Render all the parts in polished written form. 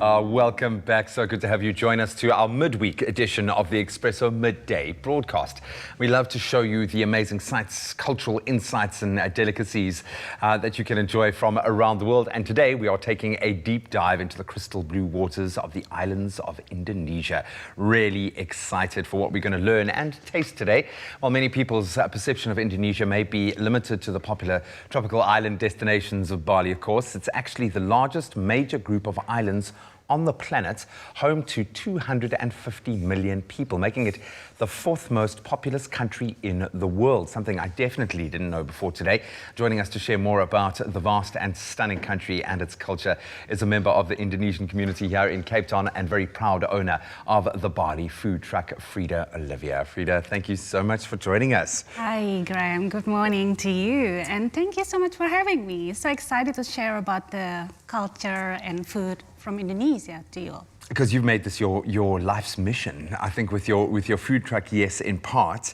Welcome back. So good to have you join us to our midweek edition of the Expresso Midday broadcast. We love to show you the amazing sights, cultural insights and delicacies that you can enjoy from around the world. And today we are taking a deep dive into the crystal blue waters of the islands of Indonesia. Really excited for what we're going to learn and taste today. While many people's perception of Indonesia may be limited to the popular tropical island destinations of Bali, of course, it's actually the largest major group of islands on the planet, home to 250 million people, making it the fourth most populous country in the world, something I definitely didn't know before today. Joining us to share more about the vast and stunning country and its culture is a member of the Indonesian community here in Cape Town and very proud owner of the Bali Food Truck, Frieda Olivia. Frieda, thank you so much for joining us. Hi, Graham. Good morning to you. And thank you so much for having me. So excited to share about the culture and food from Indonesia to you. Because you've made this your life's mission, I think, with your food truck, yes, in part.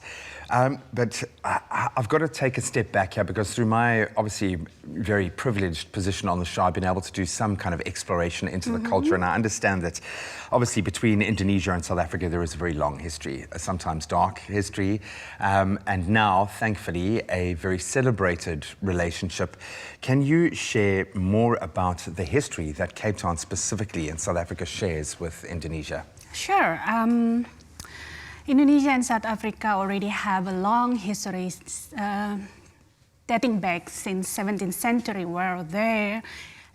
But I've got to take a step back here because through my obviously very privileged position on the show, I've been able to do some kind of exploration into the culture. And I understand that obviously between Indonesia and South Africa, there is a very long history, a sometimes dark history. And now, thankfully, a very celebrated relationship. Can you share more about the history that Cape Town specifically in South Africa shares with Indonesia? Sure. Indonesia and South Africa already have a long history dating back since 17th century, where a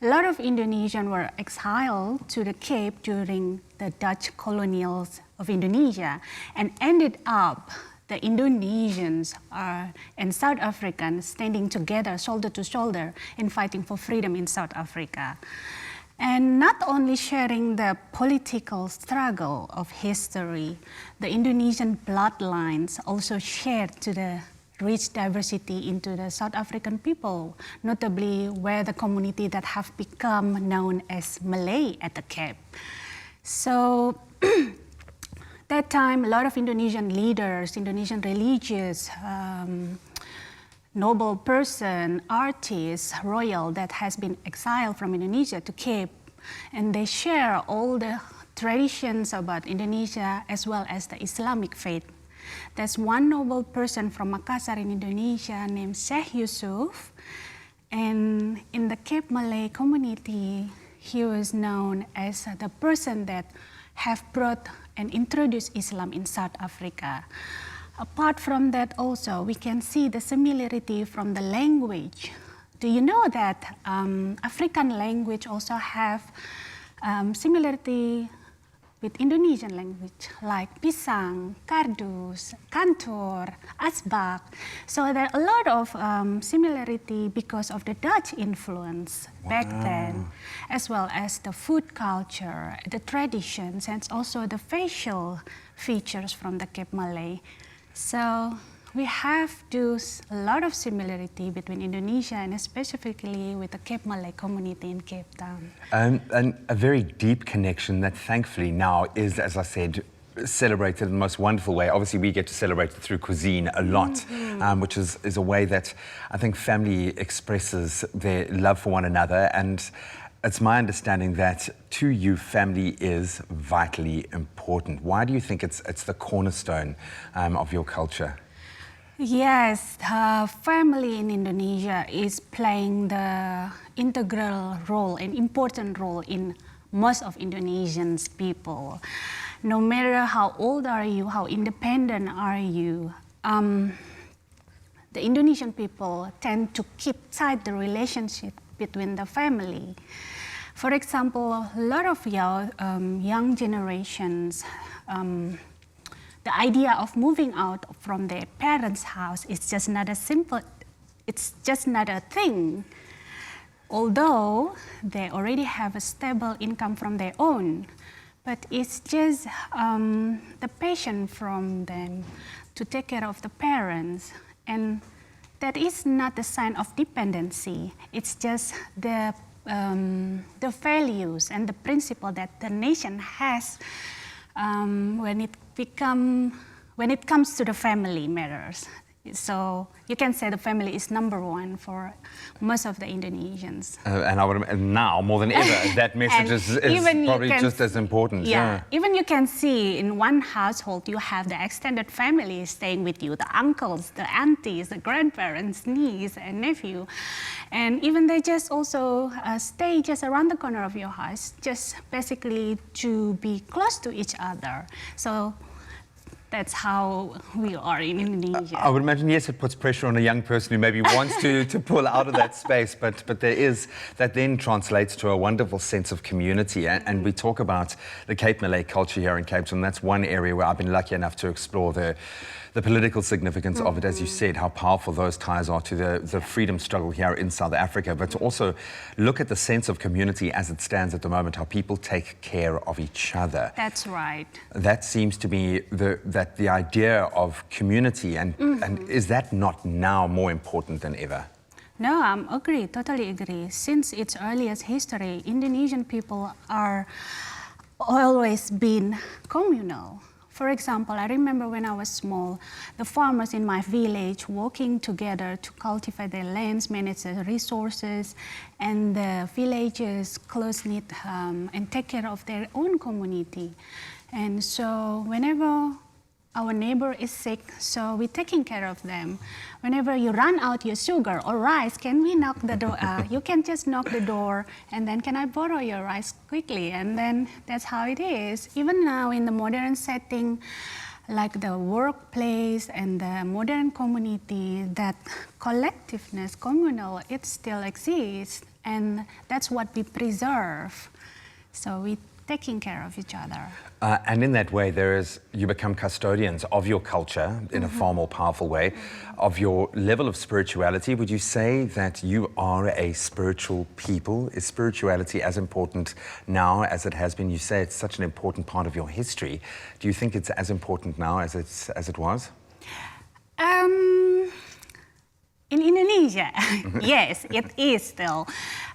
lot of Indonesians were exiled to the Cape during the Dutch colonials of Indonesia and ended up the Indonesians and South Africans standing together shoulder to shoulder in fighting for freedom in South Africa. And not only sharing the political struggle of history, the Indonesian bloodlines also shared to the rich diversity into the South African people, notably where the community that have become known as Malay at the Cape. So that time, a lot of Indonesian leaders, Indonesian religious, noble person, artist, royal that has been exiled from Indonesia to Cape, and they share all the traditions about Indonesia as well as the Islamic faith. There's one noble person from Makassar in Indonesia named Sheikh Yusuf, and in the Cape Malay community, he was known as the person that have brought and introduced Islam in South Africa. Apart from that also, we can see the similarity from the language. Do you know that African language also have similarity with Indonesian language, like pisang, kardus, kantor, asbak. So there are a lot of similarity because of the Dutch influence back then, as well as the food culture, the traditions, and also the facial features from the Cape Malay. So we have a lot of similarity between Indonesia and specifically with the Cape Malay community in Cape Town. And a very deep connection that thankfully now is, as I said, celebrated in the most wonderful way. Obviously, we get to celebrate it through cuisine a lot, which is a way that I think family expresses their love for one another. And it's my understanding that to you, family is vitally important. Why do you think it's the cornerstone of your culture? Yes, family in Indonesia is playing the integral role, an important role in most of Indonesians people. No matter how old are you, how independent are you, the Indonesian people tend to keep tight the relationship between the family. For example, a lot of young generations, the idea of moving out from their parents' house is just not a it's just not a thing. Although they already have a stable income from their own, but it's just the passion from them to take care of the parents. And that is not a sign of dependency. It's just the values and the principle that the nation has when it comes to the family matters. So you can say the family is number one for most of the Indonesians. And now, more than ever, that message is probably just as important. Yeah, even you can see in one household, you have the extended family staying with you, the uncles, the aunties, the grandparents, niece and nephew. And even they just also stay just around the corner of your house, just basically to be close to each other. So that's how we are in Indonesia. I would imagine, yes, it puts pressure on a young person who maybe wants to pull out of that space, but there is, that then translates to a wonderful sense of community. And we talk about the Cape Malay culture here in Cape Town. That's one area where I've been lucky enough to explore the political significance of it, as you said, how powerful those ties are to the freedom struggle here in South Africa, but to also look at the sense of community as it stands at the moment, how people take care of each other. That's right. That seems to be the idea of community, and is that not now more important than ever? No, I agree, totally agree. Since its earliest history, Indonesian people are always been communal. For example, I remember when I was small, the farmers in my village working together to cultivate their lands, manage their resources, and the villagers close-knit and take care of their own community. And so whenever our neighbor is sick, so we're taking care of them. Whenever you run out your sugar or rice, can we knock the door? You can just knock the door, and then can I borrow your rice quickly? And then that's how it is. Even now in the modern setting, like the workplace and the modern community, that collectiveness, communal, it still exists. And that's what we preserve. So we taking care of each other. And in that way, you become custodians of your culture in a far more powerful way, of your level of spirituality. Would you say that you are a spiritual people? Is spirituality as important now as it has been? You say it's such an important part of your history. Do you think it's as important now as it was? In Indonesia, yes, it is still.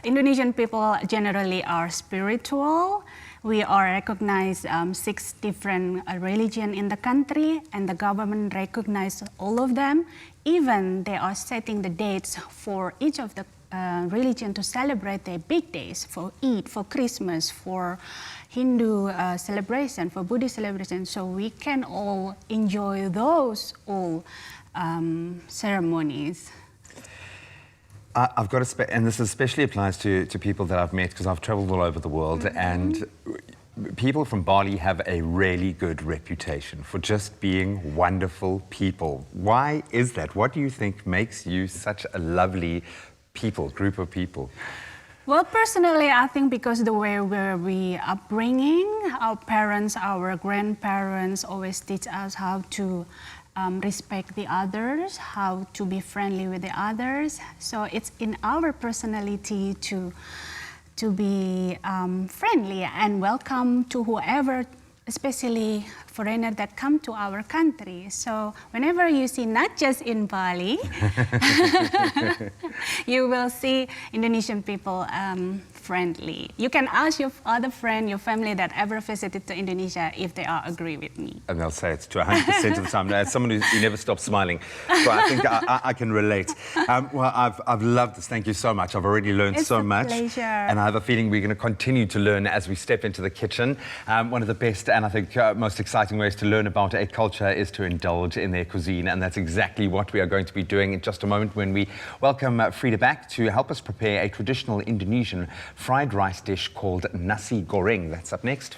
Indonesian people generally are spiritual. We are recognized 6 different religions in the country, and the government recognizes all of them. Even they are setting the dates for each of the religion to celebrate their big days, for Eid, for Christmas, for Hindu celebration, for Buddhist celebration. So we can all enjoy those all ceremonies. I've got to, and this especially applies to people that I've met, because I've traveled all over the world, and people from Bali have a really good reputation for just being wonderful people. Why is that? What do you think makes you such a lovely group of people? Well, personally, I think because the way we upbringing, our parents, our grandparents always teach us how to respect the others, how to be friendly with the others. So it's in our personality to be friendly and welcome to whoever, especially foreigners that come to our country. So whenever you see, not just in Bali, you will see Indonesian people friendly. You can ask your other friend, your family that ever visited to Indonesia if they all agree with me. And they'll say it's to 100% of the time. As someone who never stops smiling, so I think I can relate. Well, I've loved this. Thank you so much. I've already learned so much. It's a pleasure. And I have a feeling we're going to continue to learn as we step into the kitchen. One of the best and I think most exciting ways to learn about a culture is to indulge in their cuisine, and that's exactly what we are going to be doing in just a moment when we welcome Frieda back to help us prepare a traditional Indonesian fried rice dish called nasi goreng. That's up next.